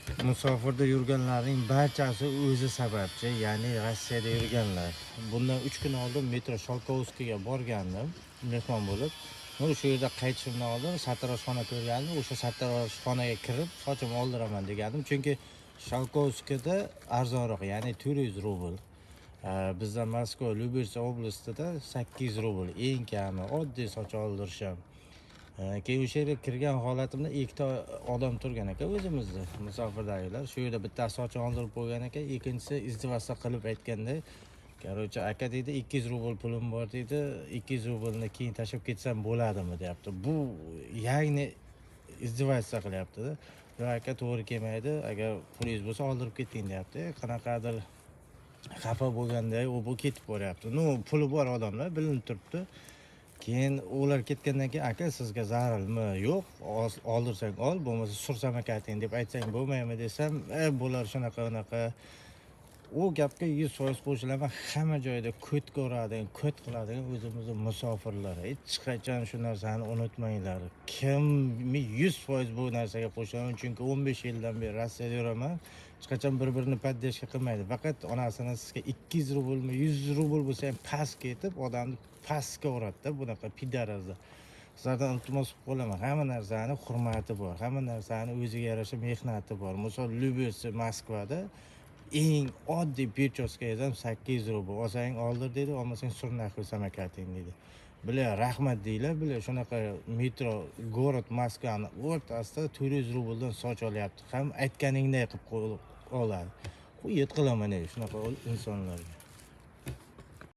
Musofirda yurganlarning barchasi o'zi sababchi, ya'ni Rossiyada yurganlar. Bundan 3 kun oldin metro Shalkovskiyga borgandim, mehmon bo'lib. Shu yerda qaytishimdan oldin sartaroshxona ko'rgandim. O'sha sartaroshxonaga kirib, sochimni oldiraman degandim, chunki Shalkovskiyda arzonroq, ya'ni 400 rubl. Bizda Moskva, Lyubezh oblastida 800 rubl eng kami oddiy soch oldirish ham. Keyin o'sha yerga kirgan holatimda ikkita odam turgan ekan, o'zimizni musofirdagilar. Shu yerda bittasi sochini oldirib qo'ygan ekan, ikkinchisi izdivosda qilib aytganda, "Короче, aka deydi, 200 rubl pulim bor deydi, 200 rublni keyin tashlab ketsam bo'ladimi?" deyapti. Bu ya'ni izdivosda qilyapti-da. "Yo'q aka, to'g'ri kelmaydi. Agar pulingiz bo'lsa oldirib keting" deyapti. Qanaqadir xafa bo'lganday u bu ketib boryapti. Puli bor odamlar bilinib turibdi. Keyin ular ketgandan keyin "Aka, sizga zararmi? Yo'q, oldirsang ol, bo'lmasa sursam akating" deb aytsang bo'lmaymi desam, "Bular shunaqa unaqa". U gapga 100% qo'shilaman. Hamma joyda ko'tga uradigan, ko't qiladigan o'zimizning musofirlar. Hech qachon shu narsani unutmanglar. Kim 100% bu narsaga qo'shilaman, chunki 15 yildan beri Rossiyada yuraman. Hech qachon bir-birini poddержка qilmaydi. Faqat onasini sizga 200 rublmi, 100 rubl bo'lsa ham pastga ketib, odamni pastga uradi-da, bunaqa pidarazlar. Sizlardan iltimos qilib qolaman. Hamma narsani hurmati bor. Hamma narsani o'ziga yarasha mehnati bor. Misol Lyubezh Moskvada eng oddiy bechoskangiz ham 800 rubl. Olsang oldir deydi, olmasang surnay qilsam akating deydi. Bular rahmat deylar, bular shunaqa metro город Moskvani o'rtasida 400 rubldan soch olyapti. Ham aytganingday qilib oladi. Qo'yib qilaman shunaqa insonlarga.